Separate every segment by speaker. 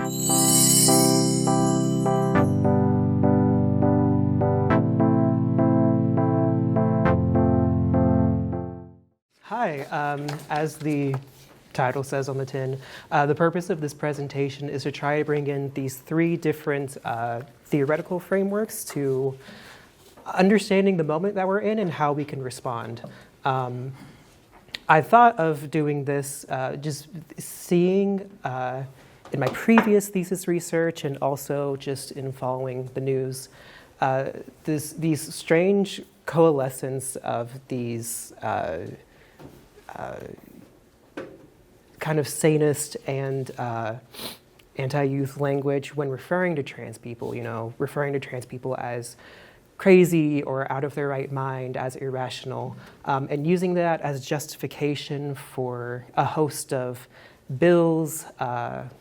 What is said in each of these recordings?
Speaker 1: Hi, as the title says on the tin, the purpose of this presentation is to try to bring in these three different theoretical frameworks to understanding the moment that we're in and how we can respond. I thought of doing this just seeing in my previous thesis research and also just in following the news, these strange coalescence of these kind of sanist and anti-youth language when referring to trans people, referring to trans people as crazy or out of their right mind, as irrational, and using that as justification for a host of bills,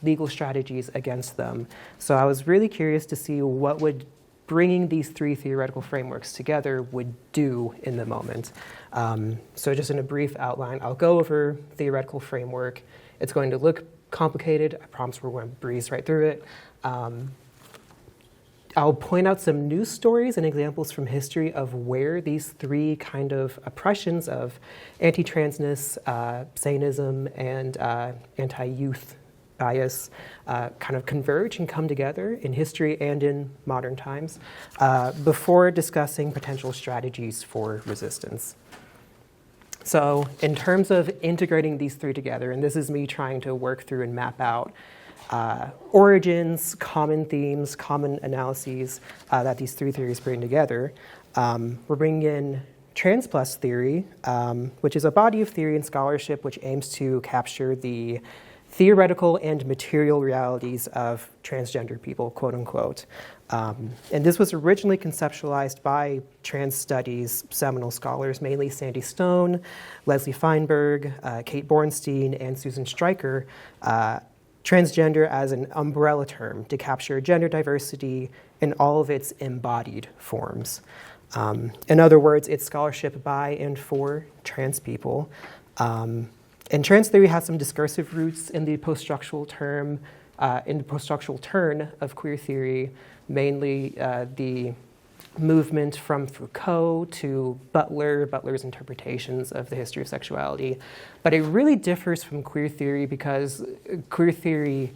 Speaker 1: legal strategies against them. So I was really curious to see what would bringing these three theoretical frameworks together would do in the moment. So just in a brief outline, I'll go over theoretical framework. It's going to look complicated. I promise we're going to breeze right through it. I'll point out some news stories and examples from history of where these three kind of oppressions of anti-transness, sanism, and anti-youth bias kind of converge and come together in history and in modern times before discussing potential strategies for resistance. So in terms of integrating these three together, and this is me trying to work through and map out origins, common themes, common analyses that these three theories bring together, we're bringing in trans plus theory, which is a body of theory and scholarship which aims to capture the theoretical and material realities of transgender people, quote unquote. And this was originally conceptualized by trans studies seminal scholars, mainly Sandy Stone, Leslie Feinberg, Kate Bornstein, and Susan Stryker, transgender as an umbrella term to capture gender diversity in all of its embodied forms. In other words, it's scholarship by and for trans people. And trans theory has some discursive roots in the post-structural turn of queer theory, mainly the movement from Foucault to Butler's interpretations of the history of sexuality. But it really differs from queer theory because queer theory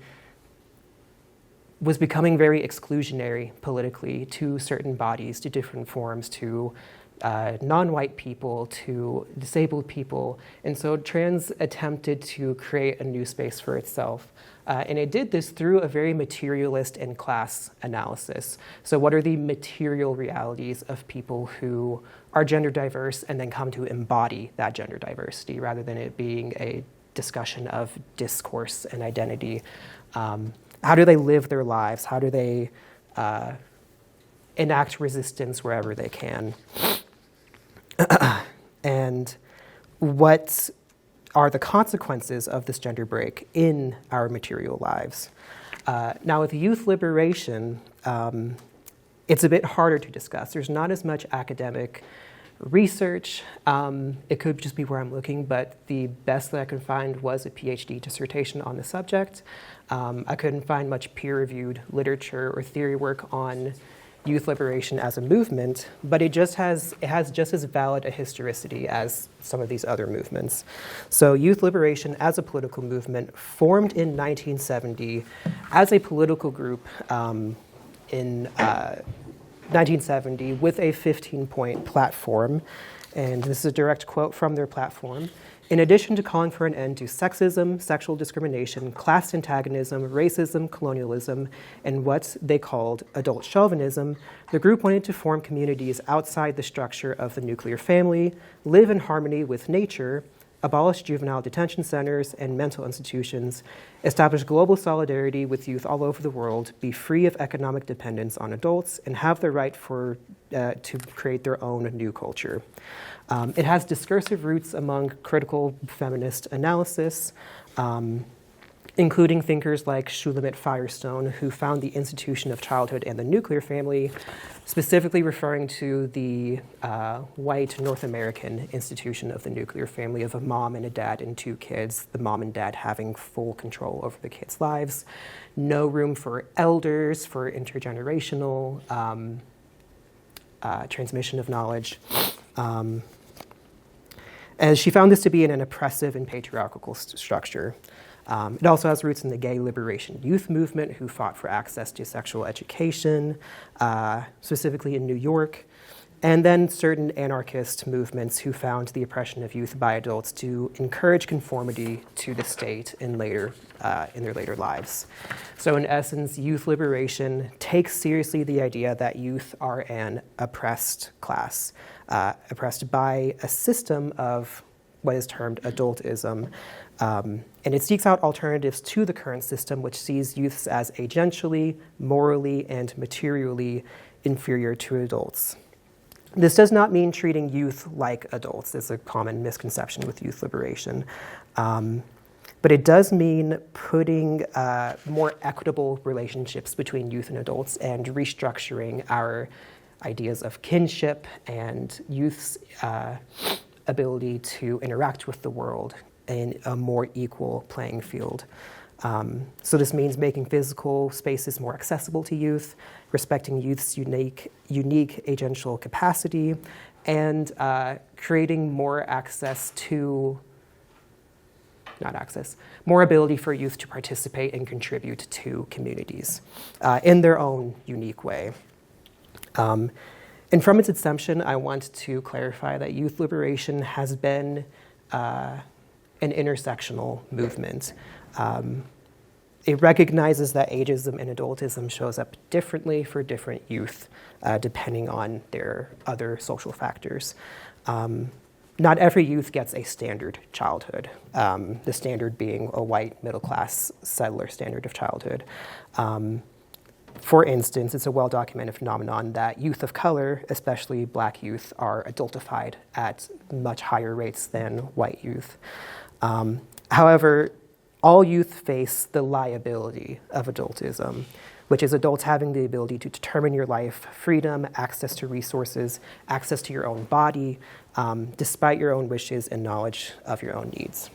Speaker 1: was becoming very exclusionary politically to certain bodies, to different forms, to non-white people, to disabled people. And so trans attempted to create a new space for itself. And it did this through a very materialist and class analysis. So what are the material realities of people who are gender diverse and then come to embody that gender diversity rather than it being a discussion of discourse and identity? How do they live their lives? How do they enact resistance wherever they can? And what are the consequences of this gender break in our material lives? Now, with youth liberation, it's a bit harder to discuss. There's not as much academic research. It could just be where I'm looking, but the best that I could find was a PhD dissertation on the subject. I couldn't find much peer-reviewed literature or theory work on youth liberation as a movement, but it has just as valid a historicity as some of these other movements. So youth liberation as a political movement formed in 1970 as a political group in 1970 with a 15-point platform, and this is a direct quote from their platform. In addition to calling for an end to sexism, sexual discrimination, class antagonism, racism, colonialism, and what they called adult chauvinism, the group wanted to form communities outside the structure of the nuclear family, live in harmony with nature, abolish juvenile detention centers and mental institutions, establish global solidarity with youth all over the world, be free of economic dependence on adults, and have the right to create their own new culture. It has discursive roots among critical feminist analysis. including thinkers like Shulamit Firestone, who found the institution of childhood and the nuclear family, specifically referring to the white North American institution of the nuclear family of a mom and a dad and 2 kids, the mom and dad having full control over the kids' lives, no room for elders, for intergenerational transmission of knowledge. And she found this to be an oppressive and patriarchal structure. It also has roots in the gay liberation youth movement, who fought for access to sexual education, specifically in New York, and then certain anarchist movements who found the oppression of youth by adults to encourage conformity to the state in their later lives. So in essence, youth liberation takes seriously the idea that youth are an oppressed class, oppressed by a system of what is termed adultism. And it seeks out alternatives to the current system, which sees youths as agentially, morally, and materially inferior to adults. This does not mean treating youth like adults. It's a common misconception with youth liberation. But it does mean putting more equitable relationships between youth and adults and restructuring our ideas of kinship and youth's ability to interact with the world in a more equal playing field. So this means making physical spaces more accessible to youth, respecting youth's unique agential capacity, and creating more more ability for youth to participate and contribute to communities in their own unique way. And from its inception, I want to clarify that youth liberation has been an intersectional movement. It recognizes that ageism and adultism shows up differently for different youth, depending on their other social factors. Not every youth gets a standard childhood, the standard being a white middle-class settler standard of childhood. For instance, it's a well-documented phenomenon that youth of color, especially Black youth, are adultified at much higher rates than white youth. However, all youth face the liability of adultism, which is adults having the ability to determine your life, freedom, access to resources, access to your own body, despite your own wishes and knowledge of your own needs.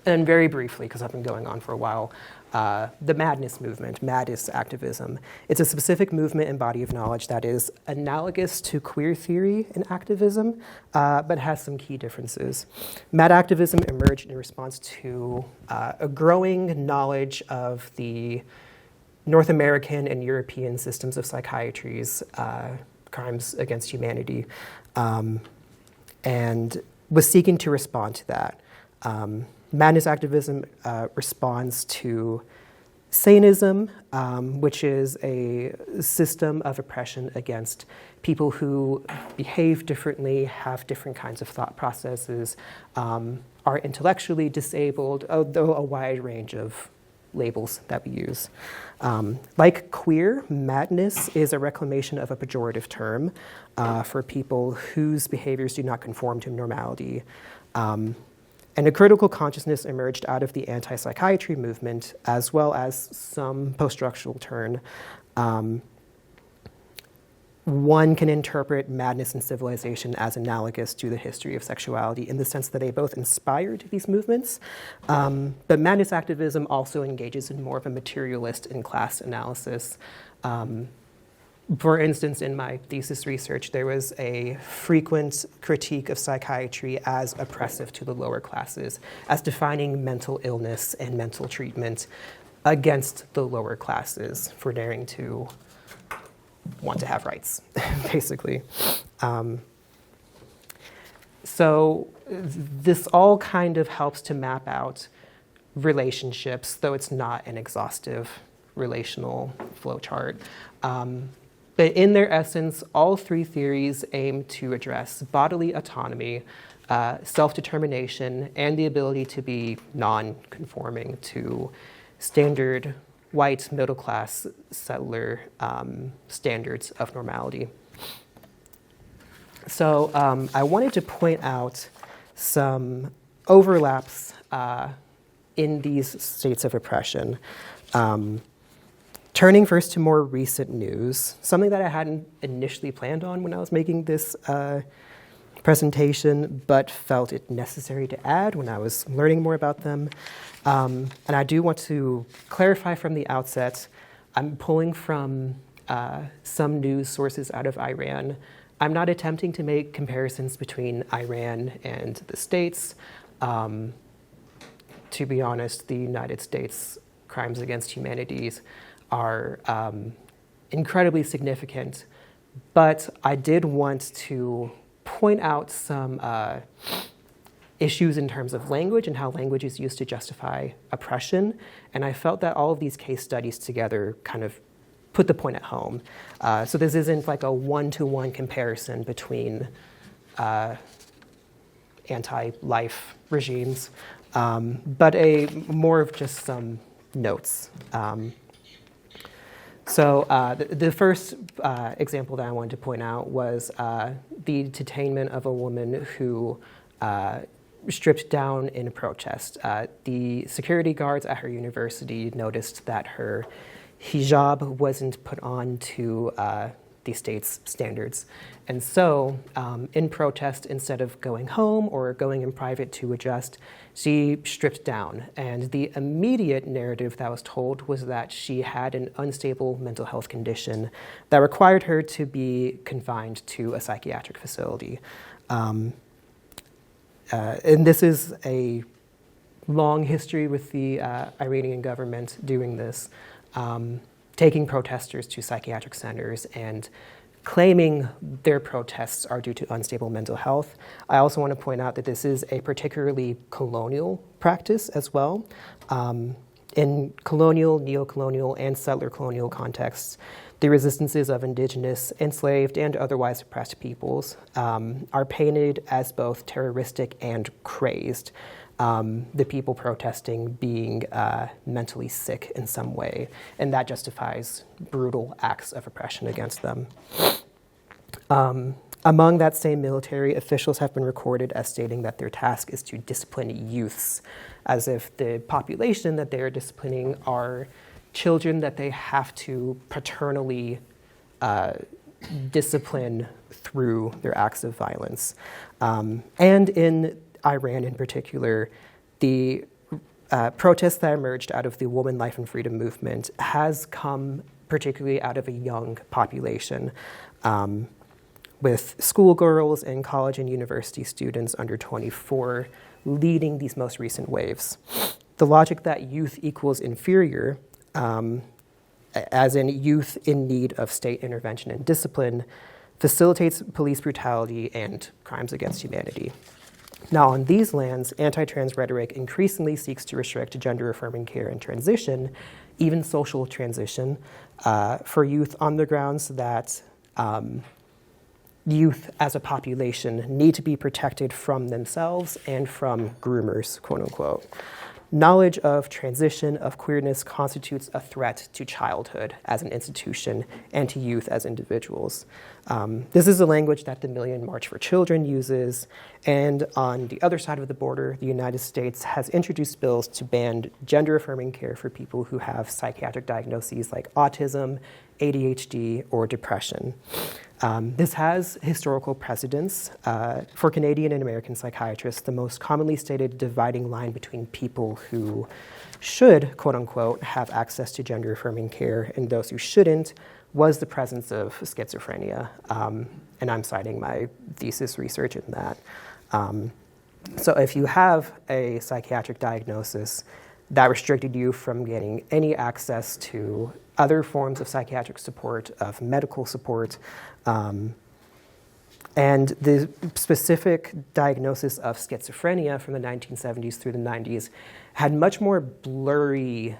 Speaker 1: And very briefly, because I've been going on for a while, the madness movement, madness activism. It's a specific movement and body of knowledge that is analogous to queer theory and activism, but has some key differences. Mad activism emerged in response to a growing knowledge of the North American and European systems of psychiatry's crimes against humanity, and was seeking to respond to that. Madness activism responds to Satanism, which is a system of oppression against people who behave differently, have different kinds of thought processes, are intellectually disabled, although a wide range of labels that we use. Like queer, madness is a reclamation of a pejorative term for people whose behaviors do not conform to normality. And a critical consciousness emerged out of the anti-psychiatry movement, as well as some post-structural turn. One can interpret madness and civilization as analogous to the history of sexuality in the sense that they both inspired these movements. But madness activism also engages in more of a materialist and class analysis. For instance, in my thesis research, there was a frequent critique of psychiatry as oppressive to the lower classes, as defining mental illness and mental treatment against the lower classes for daring to want to have rights, basically. So this all kind of helps to map out relationships, though it's not an exhaustive relational flowchart. But in their essence, all three theories aim to address bodily autonomy, self-determination, and the ability to be non-conforming to standard white middle-class settler standards of normality. So I wanted to point out some overlaps in these states of oppression. Turning first to more recent news, something that I hadn't initially planned on when I was making this presentation, but felt it necessary to add when I was learning more about them. And I do want to clarify from the outset, I'm pulling from some news sources out of Iran. I'm not attempting to make comparisons between Iran and the States. To be honest, the United States crimes against humanity are incredibly significant, but I did want to point out some issues in terms of language and how language is used to justify oppression, and I felt that all of these case studies together kind of put the point at home. So this isn't like a one-to-one comparison between anti-life regimes, but more of just some notes. The first example that I wanted to point out was the detainment of a woman who stripped down in a protest. The security guards at her university noticed that her hijab wasn't put on to the state's standards. And so, in protest, instead of going home or going in private to adjust, she stripped down. And the immediate narrative that was told was that she had an unstable mental health condition that required her to be confined to a psychiatric facility. And this is a long history with the Iranian government doing this, taking protesters to psychiatric centers and claiming their protests are due to unstable mental health. I also want to point out that this is a particularly colonial practice as well. In colonial, neo-colonial, and settler colonial contexts, the resistances of indigenous, enslaved, and otherwise oppressed peoples are painted as both terroristic and crazed. The people protesting being mentally sick in some way, and that justifies brutal acts of oppression against them. Among that same military, officials have been recorded as stating that their task is to discipline youths, as if the population that they're disciplining are children that they have to paternally discipline through their acts of violence. And in Iran in particular, the protests that emerged out of the Woman, Life, and Freedom movement has come particularly out of a young population, with schoolgirls and college and university students under 24 leading these most recent waves. The logic that youth equals inferior, as in youth in need of state intervention and discipline, facilitates police brutality and crimes against humanity. Now, on these lands, anti-trans rhetoric increasingly seeks to restrict gender-affirming care and transition, even social transition, for youth on the grounds that youth as a population need to be protected from themselves and from groomers, quote unquote. Knowledge of transition, of queerness, constitutes a threat to childhood as an institution and to youth as individuals. This is a language that the Million March for Children uses, and on the other side of the border, the United States has introduced bills to ban gender-affirming care for people who have psychiatric diagnoses like autism, ADHD, or depression. This has historical precedence. For Canadian and American psychiatrists, the most commonly stated dividing line between people who should, quote unquote, have access to gender-affirming care and those who shouldn't was the presence of schizophrenia. And I'm citing my thesis research in that. So if you have a psychiatric diagnosis that restricted you from getting any access to other forms of psychiatric support, of medical support, and the specific diagnosis of schizophrenia from the 1970s through the 90s had much more blurry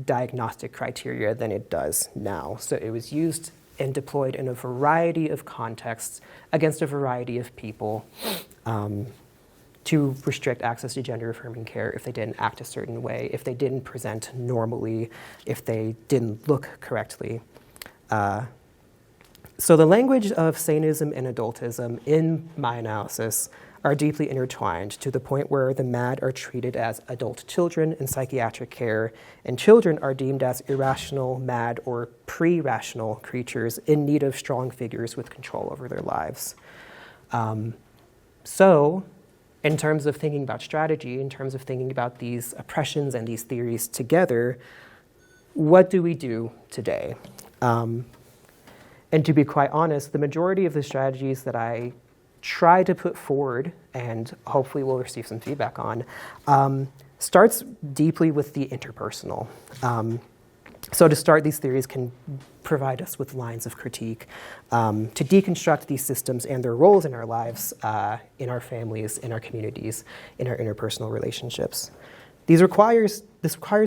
Speaker 1: diagnostic criteria than it does now. So it was used and deployed in a variety of contexts against a variety of people to restrict access to gender-affirming care if they didn't act a certain way, if they didn't present normally, if they didn't look correctly. So the language of saneism and adultism in my analysis are deeply intertwined to the point where the mad are treated as adult children in psychiatric care, and children are deemed as irrational, mad, or pre-rational creatures in need of strong figures with control over their lives. So, in terms of thinking about strategy, in terms of thinking about these oppressions and these theories together, what do we do today? And to be quite honest, the majority of the strategies that I try to put forward, and hopefully we'll receive some feedback on, starts deeply with the interpersonal. So to start, these theories can provide us with lines of critique to deconstruct these systems and their roles in our lives, in our families, in our communities, in our interpersonal relationships. This requires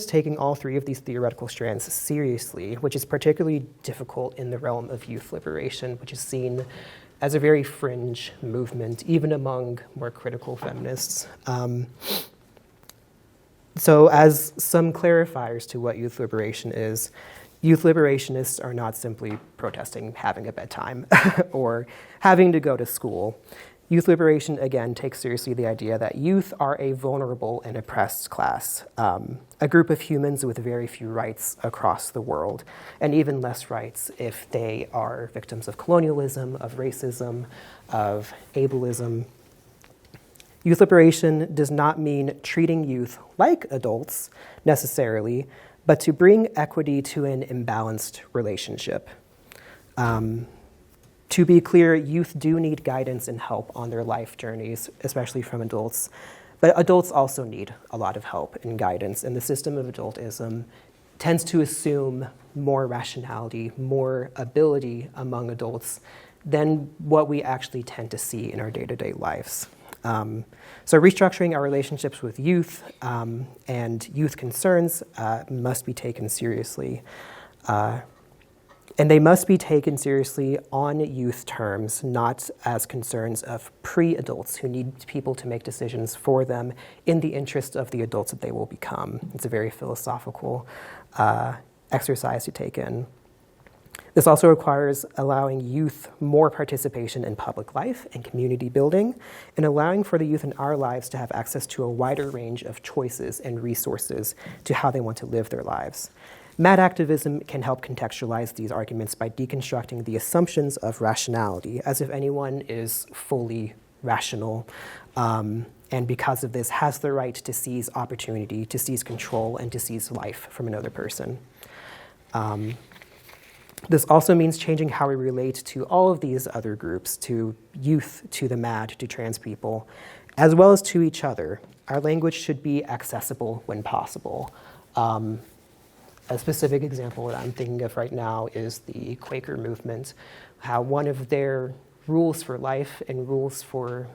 Speaker 1: taking all three of these theoretical strands seriously, which is particularly difficult in the realm of youth liberation, which is seen as a very fringe movement, even among more critical feminists. So as some clarifiers to what youth liberation is, youth liberationists are not simply protesting having a bedtime or having to go to school. Youth liberation, again, takes seriously the idea that youth are a vulnerable and oppressed class, a group of humans with very few rights across the world, and even less rights if they are victims of colonialism, of racism, of ableism. Youth liberation does not mean treating youth like adults, necessarily, but to bring equity to an imbalanced relationship. To be clear, youth do need guidance and help on their life journeys, especially from adults. But adults also need a lot of help and guidance, and the system of adultism tends to assume more rationality, more ability among adults than what we actually tend to see in our day-to-day lives. So restructuring our relationships with youth and youth concerns must be taken seriously. And they must be taken seriously on youth terms, not as concerns of pre-adults who need people to make decisions for them in the interest of the adults that they will become. It's a very philosophical exercise to take in. This also requires allowing youth more participation in public life and community building, and allowing for the youth in our lives to have access to a wider range of choices and resources to how they want to live their lives. Mad activism can help contextualize these arguments by deconstructing the assumptions of rationality, as if anyone is fully rational, and because of this has the right to seize opportunity, to seize control, and to seize life from another person. This also means changing how we relate to all of these other groups, to youth, to the mad, to trans people, as well as to each other. Our language should be accessible when possible. A specific example that I'm thinking of right now is the Quaker movement, how one of their rules for life and rules for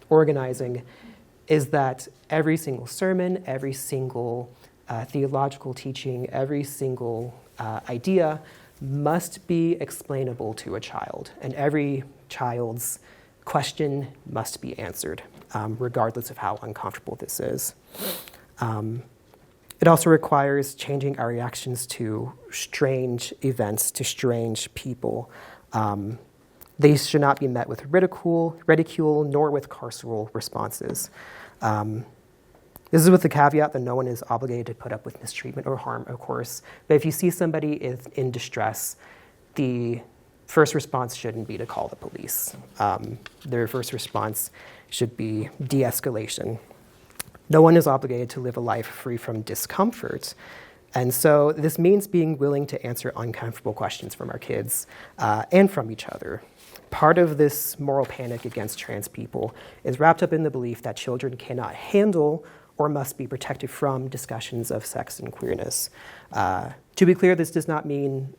Speaker 1: organizing is that every single sermon, every single theological teaching, every single idea must be explainable to a child, and every child's question must be answered, regardless of how uncomfortable this is. It also requires changing our reactions to strange events, to strange people. They should not be met with ridicule, nor with carceral responses. This is with the caveat that no one is obligated to put up with mistreatment or harm, of course. But if you see somebody in distress, the first response shouldn't be to call the police. Their first response should be de-escalation. No one is obligated to live a life free from discomfort. And so this means being willing to answer uncomfortable questions from our kids and from each other. Part of this moral panic against trans people is wrapped up in the belief that children cannot handle or must be protected from discussions of sex and queerness. To be clear, this does not mean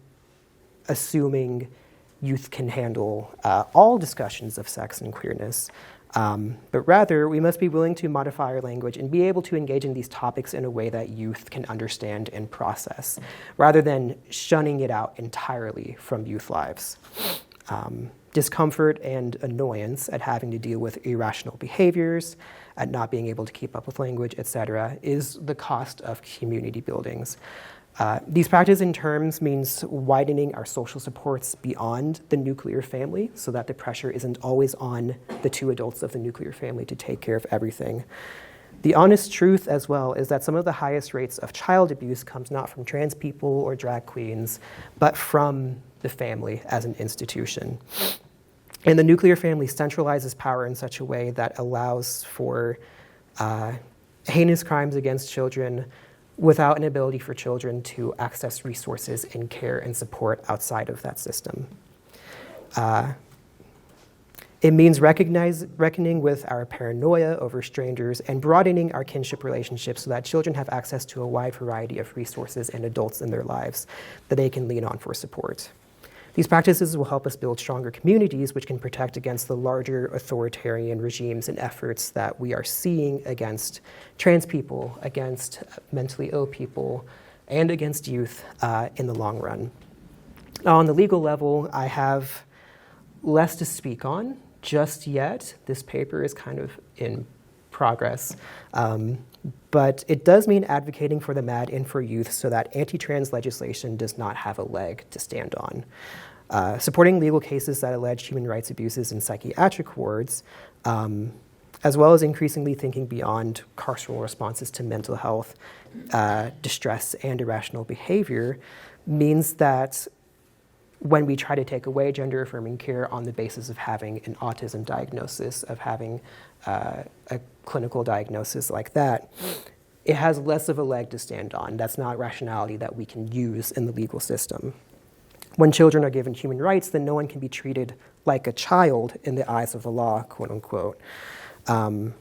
Speaker 1: assuming youth can handle all discussions of sex and queerness, but rather we must be willing to modify our language and be able to engage in these topics in a way that youth can understand and process, rather than shunning it out entirely from youth lives. Discomfort and annoyance at having to deal with irrational behaviors, at not being able to keep up with language, etc., is the cost of community buildings. These practices and terms means widening our social supports beyond the nuclear family so that the pressure isn't always on the two adults of the nuclear family to take care of everything. The honest truth as well is that some of the highest rates of child abuse comes not from trans people or drag queens, but from the family as an institution. And the nuclear family centralizes power in such a way that allows for heinous crimes against children without an ability for children to access resources and care and support outside of that system. It means reckoning with our paranoia over strangers and broadening our kinship relationships so that children have access to a wide variety of resources and adults in their lives that they can lean on for support. These practices will help us build stronger communities which can protect against the larger authoritarian regimes and efforts that we are seeing against trans people, against mentally ill people, and against youth in the long run. On the legal level, I have less to speak on just yet. This paper is kind of in progress. But it does mean advocating for the MAD and for youth so that anti-trans legislation does not have a leg to stand on. Supporting legal cases that allege human rights abuses in psychiatric wards, as well as increasingly thinking beyond carceral responses to mental health, distress, and irrational behavior means that when we try to take away gender-affirming care on the basis of having an autism diagnosis, of having a clinical diagnosis like that, it has less of a leg to stand on. That's not rationality that we can use in the legal system. When children are given human rights, then no one can be treated like a child in the eyes of the law, quote unquote. When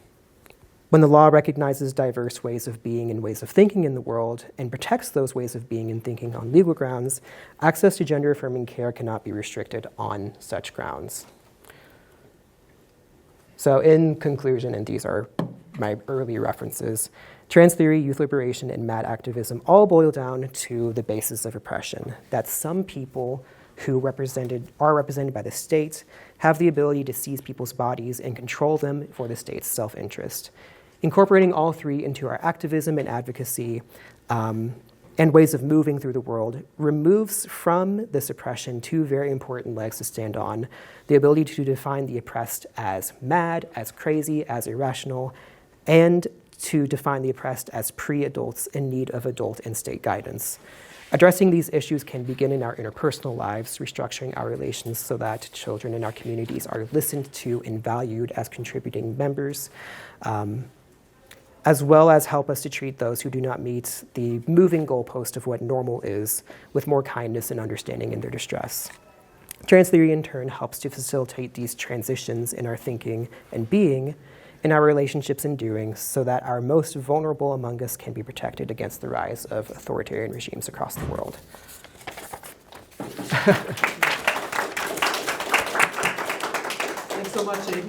Speaker 1: the law recognizes diverse ways of being and ways of thinking in the world and protects those ways of being and thinking on legal grounds, access to gender-affirming care cannot be restricted on such grounds. So in conclusion, and these are my early references, trans theory, youth liberation, and MAD activism all boil down to the basis of oppression, that some people who are represented by the state have the ability to seize people's bodies and control them for the state's self-interest. Incorporating all three into our activism and advocacy and ways of moving through the world removes from this oppression two very important legs to stand on: the ability to define the oppressed as mad, as crazy, as irrational, and to define the oppressed as pre-adults in need of adult and state guidance. Addressing these issues can begin in our interpersonal lives, restructuring our relations so that children in our communities are listened to and valued as contributing members, as well as help us to treat those who do not meet the moving goalpost of what normal is with more kindness and understanding in their distress. Trans theory, in turn, helps to facilitate these transitions in our thinking and being, in our relationships and doing, so that our most vulnerable among us can be protected against the rise of authoritarian regimes across the world. Thanks so much, Aidan.